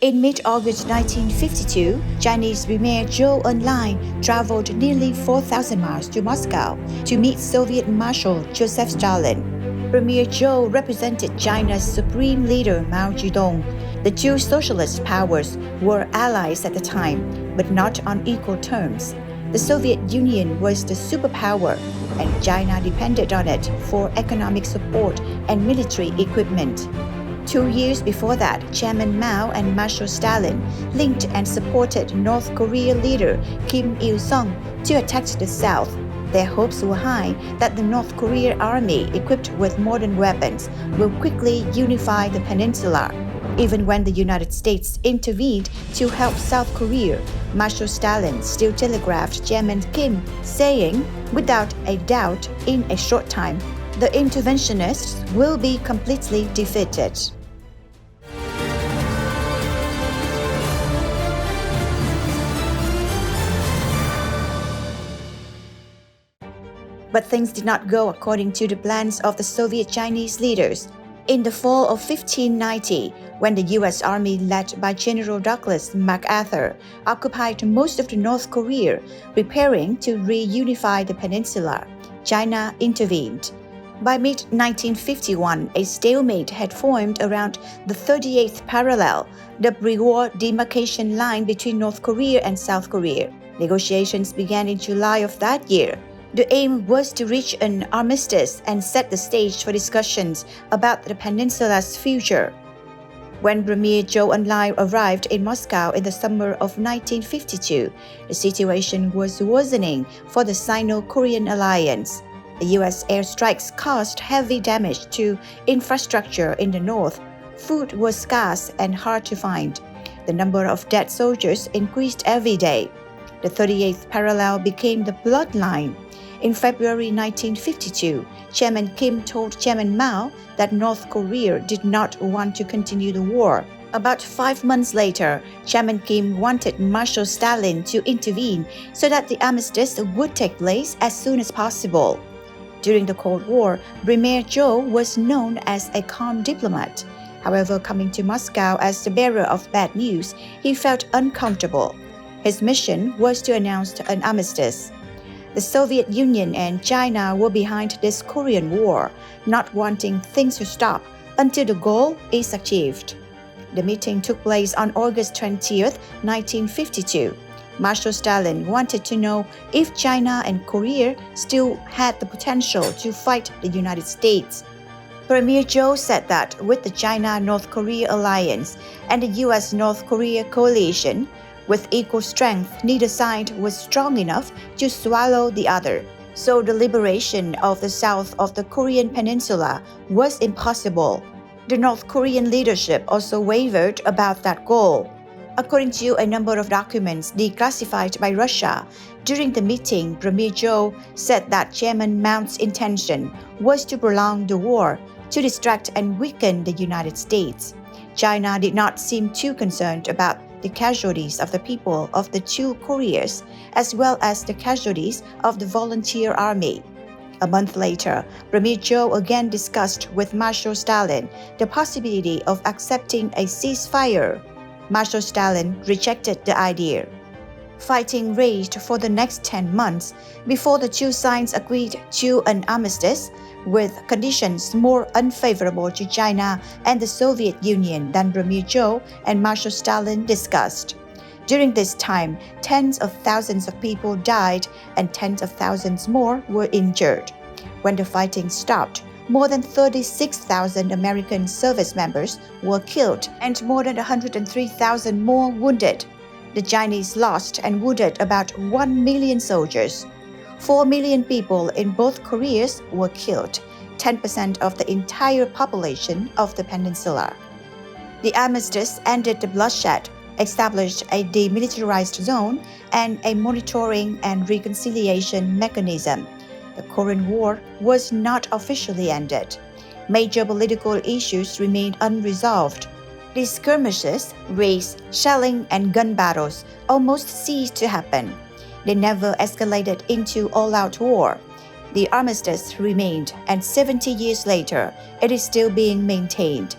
In mid-August 1952, Chinese Premier Zhou Enlai traveled nearly 4,000 miles to Moscow to meet Soviet Marshal Joseph Stalin. Premier Zhou represented China's supreme leader Mao Zedong. The two socialist powers were allies at the time, but not on equal terms. The Soviet Union was the superpower, and China depended on it for economic support and military equipment. 2 years before that, Chairman Mao and Marshal Stalin linked and supported North Korea leader Kim Il-sung to attack the South. Their hopes were high that the North Korean army, equipped with modern weapons, will quickly unify the peninsula. Even when the United States intervened to help South Korea, Marshal Stalin still telegraphed Chairman Kim, saying, "Without a doubt, in a short time, the interventionists will be completely defeated." But things did not go according to the plans of the Soviet Chinese leaders. In the fall of 1590, when the U.S. Army led by General Douglas MacArthur occupied most of the North Korea, preparing to reunify the peninsula, China intervened. By mid-1951, a stalemate had formed around the 38th parallel, the pre-war demarcation line between North Korea and South Korea. Negotiations began in July of that year. The aim was to reach an armistice and set the stage for discussions about the peninsula's future. When Premier Zhou Enlai arrived in Moscow in the summer of 1952, the situation was worsening for the Sino-Korean alliance. The U.S. airstrikes caused heavy damage to infrastructure in the north. Food was scarce and hard to find. The number of dead soldiers increased every day. The 38th parallel became the bloodline. In February 1952, Chairman Kim told Chairman Mao that North Korea did not want to continue the war. About 5 months later, Chairman Kim wanted Marshal Stalin to intervene so that the armistice would take place as soon as possible. During the Cold War, Premier Zhou was known as a calm diplomat. However, coming to Moscow as the bearer of bad news, he felt uncomfortable. His mission was to announce an armistice. The Soviet Union and China were behind this Korean War, not wanting things to stop until the goal is achieved. The meeting took place on August 20, 1952. Marshal Stalin wanted to know if China and Korea still had the potential to fight the United States. Premier Zhou said that with the China-North Korea alliance and the U.S.-North Korea coalition, with equal strength, neither side was strong enough to swallow the other. So the liberation of the south of the Korean peninsula was impossible. The North Korean leadership also wavered about that goal. According to a number of documents declassified by Russia, during the meeting, Premier Zhou said that Chairman Mao's intention was to prolong the war, to distract and weaken the United States. China did not seem too concerned about the casualties of the people of the two Koreas, as well as the casualties of the volunteer army. A month later, Premier Zhou again discussed with Marshal Stalin the possibility of accepting a ceasefire. Marshal Stalin rejected the idea. Fighting raged for the next 10 months before the two sides agreed to an armistice with conditions more unfavorable to China and the Soviet Union than Premier Zhou and Marshal Stalin discussed. During this time, tens of thousands of people died and tens of thousands more were injured. When the fighting stopped, more than 36,000 American service members were killed and more than 103,000 more wounded. The Chinese lost and wounded about 1 million soldiers. 4 million people in both Koreas were killed, 10% of the entire population of the peninsula. The armistice ended the bloodshed, established a demilitarized zone, and a monitoring and reconciliation mechanism. The Korean War was not officially ended. Major political issues remained unresolved. The skirmishes, raids, shelling, and gun battles almost ceased to happen. They never escalated into all-out war. The armistice remained, and 70 years later, it is still being maintained.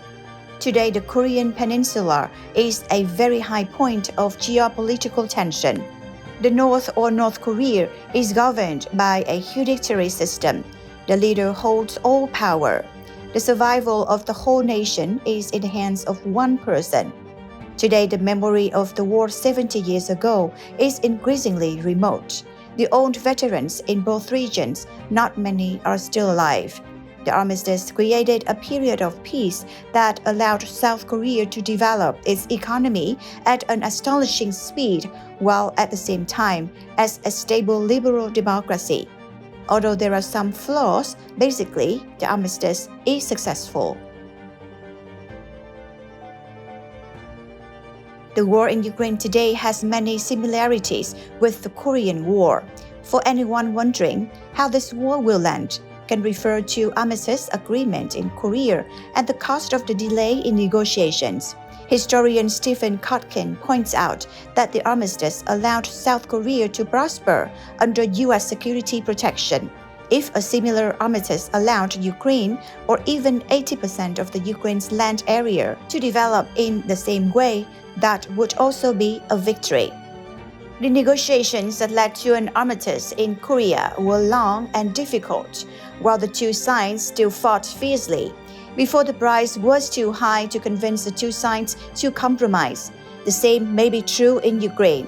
Today, the Korean Peninsula is a very high point of geopolitical tension. The North or North Korea is governed by a hereditary system. The leader holds all power. The survival of the whole nation is in the hands of one person. Today, the memory of the war 70 years ago is increasingly remote. The old veterans in both regions, not many are still alive. The armistice created a period of peace that allowed South Korea to develop its economy at an astonishing speed, while at the same time as a stable liberal democracy. Although there are some flaws, basically, the armistice is successful. The war in Ukraine today has many similarities with the Korean War. For anyone wondering how this war will end, can refer to armistice agreement in Korea and the cost of the delay in negotiations. Historian Stephen Kotkin points out that the armistice allowed South Korea to prosper under U.S. security protection. If a similar armistice allowed Ukraine, or even 80% of the Ukraine's land area, to develop in the same way, that would also be a victory. The negotiations that led to an armistice in Korea were long and difficult, while the two sides still fought fiercely. Before, the price was too high to convince the two sides to compromise. The same may be true in Ukraine.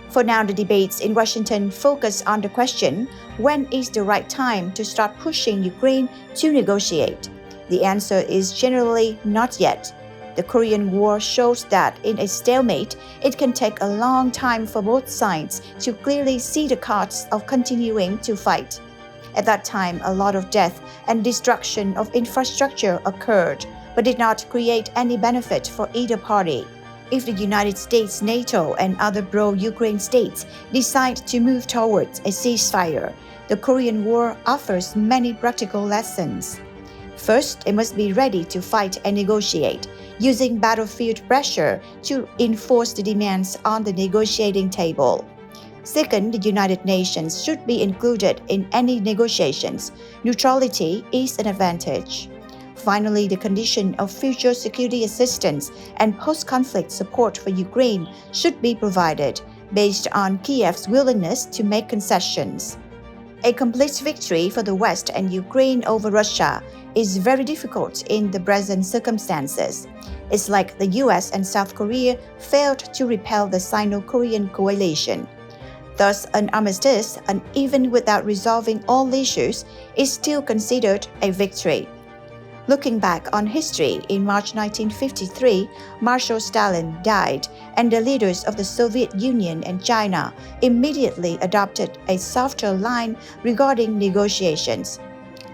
For now, the debates in Washington focus on the question, when is the right time to start pushing Ukraine to negotiate? The answer is generally not yet. The Korean War shows that in a stalemate, it can take a long time for both sides to clearly see the costs of continuing to fight. At that time, a lot of death and destruction of infrastructure occurred, but did not create any benefit for either party. If the United States, NATO, and other pro-Ukraine states decide to move towards a ceasefire, the Korean War offers many practical lessons. First, they must be ready to fight and negotiate, using battlefield pressure to enforce the demands on the negotiating table. Second, the United Nations should be included in any negotiations. Neutrality is an advantage. Finally, the condition of future security assistance and post-conflict support for Ukraine should be provided, based on Kiev's willingness to make concessions. A complete victory for the West and Ukraine over Russia is very difficult in the present circumstances. It's like the US and South Korea failed to repel the Sino-Korean coalition. Thus, an armistice, and even without resolving all issues, is still considered a victory. Looking back on history, in March 1953, Marshal Stalin died, and the leaders of the Soviet Union and China immediately adopted a softer line regarding negotiations.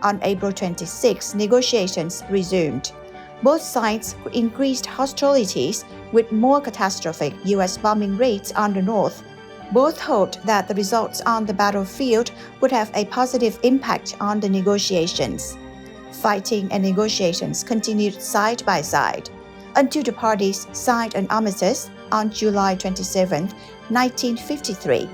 On April 26, negotiations resumed. Both sides increased hostilities with more catastrophic U.S. bombing raids on the north. Both hoped that the results on the battlefield would have a positive impact on the negotiations. Fighting and negotiations continued side by side until the parties signed an armistice on July 27, 1953.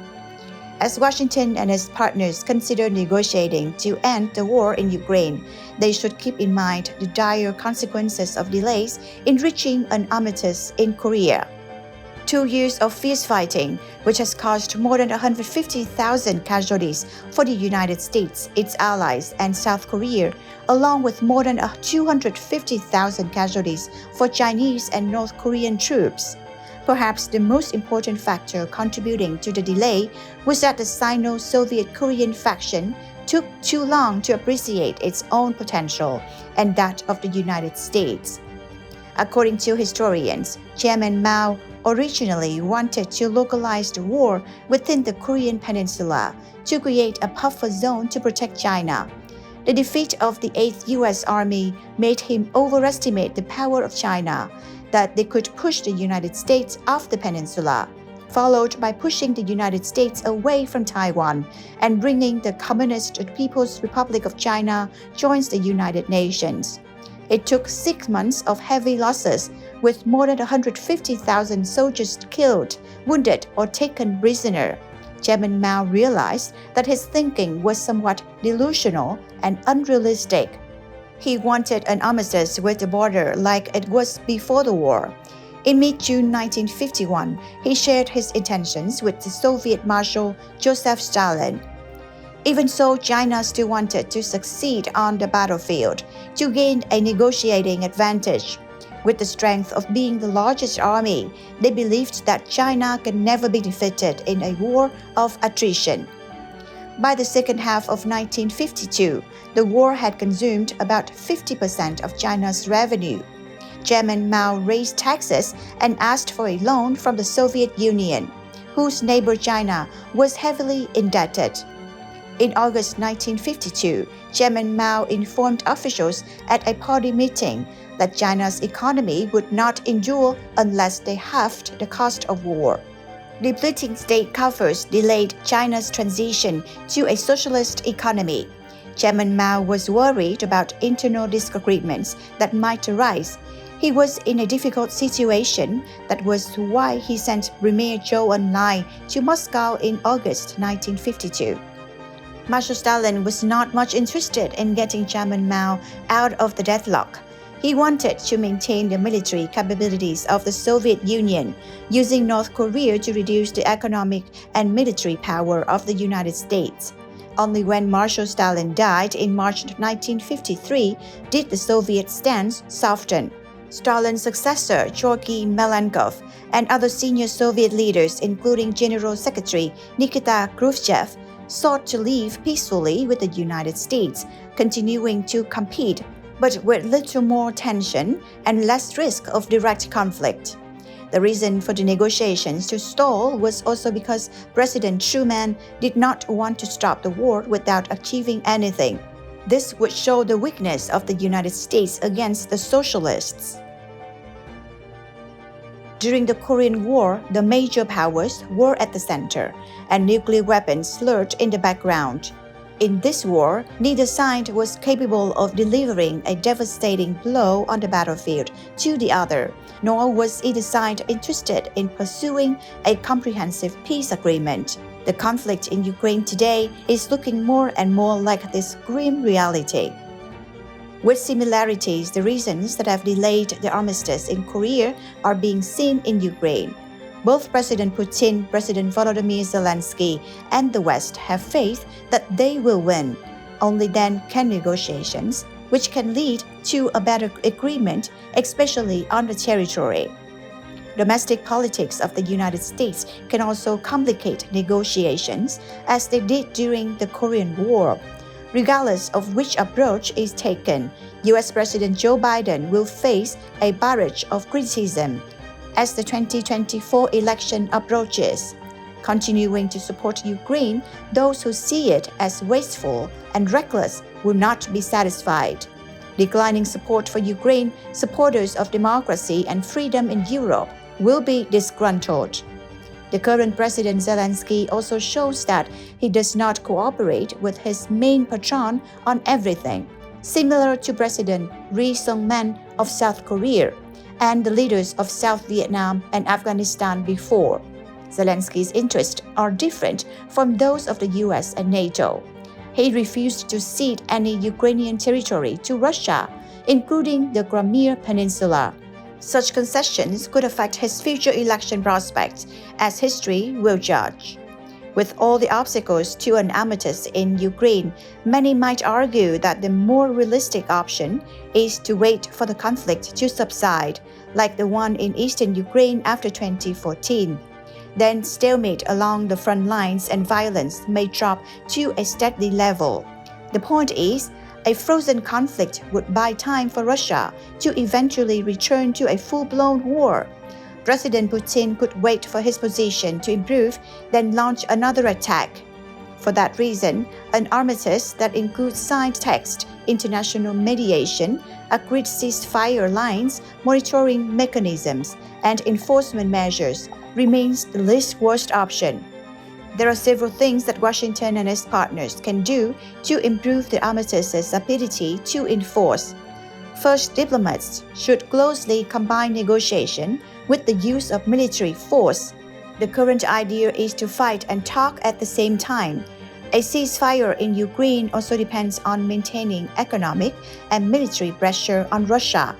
As Washington and its partners consider negotiating to end the war in Ukraine, they should keep in mind the dire consequences of delays in reaching an armistice in Korea. 2 years of fierce fighting, which has caused more than 150,000 casualties for the United States, its allies, and South Korea, along with more than 250,000 casualties for Chinese and North Korean troops. Perhaps the most important factor contributing to the delay was that the Sino-Soviet Korean faction took too long to appreciate its own potential and that of the United States. According to historians, Chairman Mao originally wanted to localize the war within the Korean Peninsula to create a buffer zone to protect China. The defeat of the 8th U.S. Army made him overestimate the power of China, that they could push the United States off the peninsula, followed by pushing the United States away from Taiwan and bringing the Communist People's Republic of China joins the United Nations. It took 6 months of heavy losses, with more than 150,000 soldiers killed, wounded, or taken prisoner. Chairman Mao realized that his thinking was somewhat delusional and unrealistic. He wanted an armistice with the border like it was before the war. In mid-June 1951, he shared his intentions with the Soviet Marshal Joseph Stalin. Even so, China still wanted to succeed on the battlefield to gain a negotiating advantage. With the strength of being the largest army, they believed that China could never be defeated in a war of attrition. By the second half of 1952, the war had consumed about 50% of China's revenue. Chairman Mao raised taxes and asked for a loan from the Soviet Union, whose neighbor China was heavily indebted. In August 1952, Chairman Mao informed officials at a party meeting that China's economy would not endure unless they halved the cost of war. Depleting state coffers delayed China's transition to a socialist economy. Chairman Mao was worried about internal disagreements that might arise. He was in a difficult situation. That was why he sent Premier Zhou Enlai to Moscow in August 1952. Marshal Stalin was not much interested in getting Chairman Mao out of the deadlock. He wanted to maintain the military capabilities of the Soviet Union, using North Korea to reduce the economic and military power of the United States. Only when Marshal Stalin died in March 1953 did the Soviet stance soften. Stalin's successor, Georgy Malenkov, and other senior Soviet leaders, including General Secretary Nikita Khrushchev, sought to live peacefully with the United States, continuing to compete, but with little more tension and less risk of direct conflict. The reason for the negotiations to stall was also because President Truman did not want to stop the war without achieving anything. This would show the weakness of the United States against the socialists. During the Korean War, the major powers were at the center, and nuclear weapons lurked in the background. In this war, neither side was capable of delivering a devastating blow on the battlefield to the other, nor was either side interested in pursuing a comprehensive peace agreement. The conflict in Ukraine today is looking more and more like this grim reality. With similarities, the reasons that have delayed the armistice in Korea are being seen in Ukraine. Both President Putin, President Volodymyr Zelensky, and the West have faith that they will win. Only then can negotiations, which can lead to a better agreement, especially on the territory. Domestic politics of the United States can also complicate negotiations, as they did during the Korean War. Regardless of which approach is taken, US President Joe Biden will face a barrage of criticism as the 2024 election approaches. Continuing to support Ukraine, those who see it as wasteful and reckless will not be satisfied. Declining support for Ukraine, supporters of democracy and freedom in Europe will be disgruntled. The current President Zelensky also shows that he does not cooperate with his main patron on everything, similar to President Ri Sung-man of South Korea and the leaders of South Vietnam and Afghanistan before. Zelensky's interests are different from those of the US and NATO. He refused to cede any Ukrainian territory to Russia, including the Crimea Peninsula. Such concessions could affect his future election prospects, as history will judge. With all the obstacles to an armistice in Ukraine, many might argue that the more realistic option is to wait for the conflict to subside, like the one in eastern Ukraine after 2014. Then stalemate along the front lines and violence may drop to a steady level. The point is, a frozen conflict would buy time for Russia to eventually return to a full-blown war. President Putin could wait for his position to improve, then launch another attack. For that reason, an armistice that includes signed text, international mediation, agreed ceasefire lines, monitoring mechanisms, and enforcement measures remains the least worst option. There are several things that Washington and its partners can do to improve the armistice's ability to enforce. First, diplomats should closely combine negotiation with the use of military force. The current idea is to fight and talk at the same time. A ceasefire in Ukraine also depends on maintaining economic and military pressure on Russia.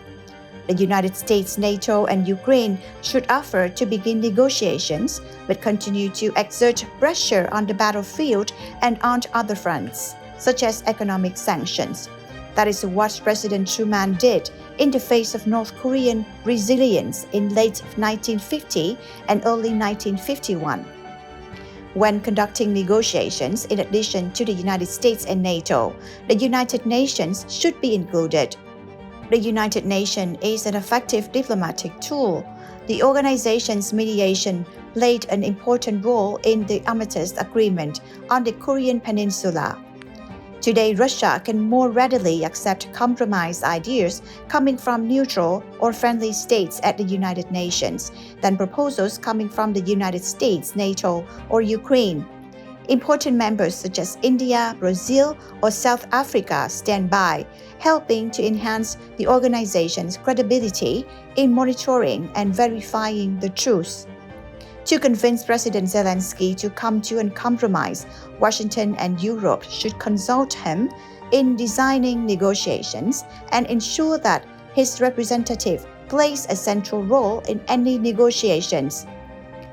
The United States, NATO, and Ukraine should offer to begin negotiations, but continue to exert pressure on the battlefield and on other fronts, such as economic sanctions. That is what President Truman did in the face of North Korean resilience in late 1950 and early 1951. When conducting negotiations, in addition to the United States and NATO, the United Nations should be included. The United Nations is an effective diplomatic tool. The organization's mediation played an important role in the Armistice Agreement on the Korean Peninsula. Today, Russia can more readily accept compromise ideas coming from neutral or friendly states at the United Nations than proposals coming from the United States, NATO, or Ukraine. Important members such as India, Brazil, or South Africa stand by, helping to enhance the organization's credibility in monitoring and verifying the truth. To convince President Zelensky to come to a compromise, Washington and Europe should consult him in designing negotiations and ensure that his representative plays a central role in any negotiations.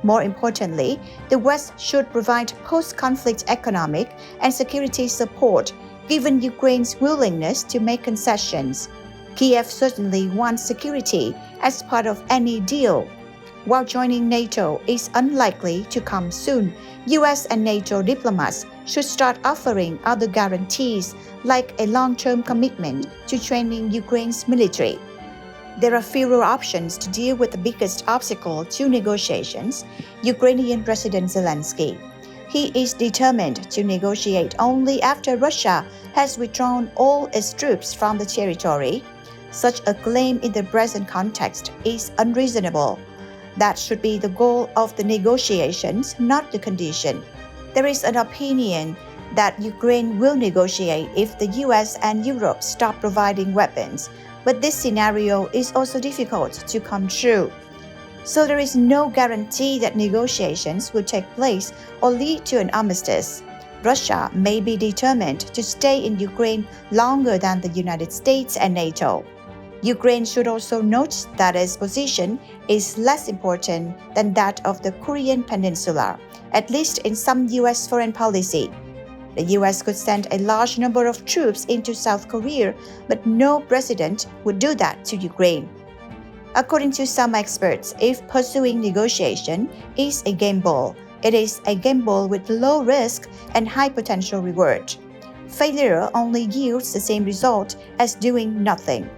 More importantly, the West should provide post-conflict economic and security support, given Ukraine's willingness to make concessions. Kiev certainly wants security as part of any deal. While joining NATO is unlikely to come soon, US and NATO diplomats should start offering other guarantees like a long-term commitment to training Ukraine's military. There are fewer options to deal with the biggest obstacle to negotiations, Ukrainian President Zelensky. He is determined to negotiate only after Russia has withdrawn all its troops from the territory. Such a claim in the present context is unreasonable. That should be the goal of the negotiations, not the condition. There is an opinion that Ukraine will negotiate if the US and Europe stop providing weapons, but this scenario is also difficult to come true. So there is no guarantee that negotiations will take place or lead to an armistice. Russia may be determined to stay in Ukraine longer than the United States and NATO. Ukraine should also note that its position is less important than that of the Korean Peninsula, at least in some US foreign policy. The US could send a large number of troops into South Korea, but no president would do that to Ukraine. According to some experts, if pursuing negotiation is a gamble, it is a gamble with low risk and high potential reward. Failure only yields the same result as doing nothing.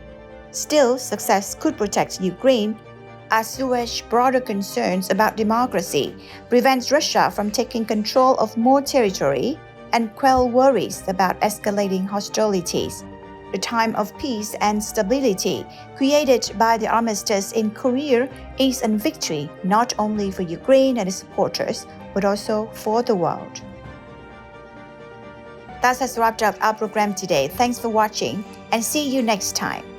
Still, success could protect Ukraine, assuage broader concerns about democracy, prevent Russia from taking control of more territory, and quell worries about escalating hostilities. The time of peace and stability created by the armistice in Korea is a victory not only for Ukraine and its supporters, but also for the world. That has wrapped up our program today. Thanks for watching and see you next time.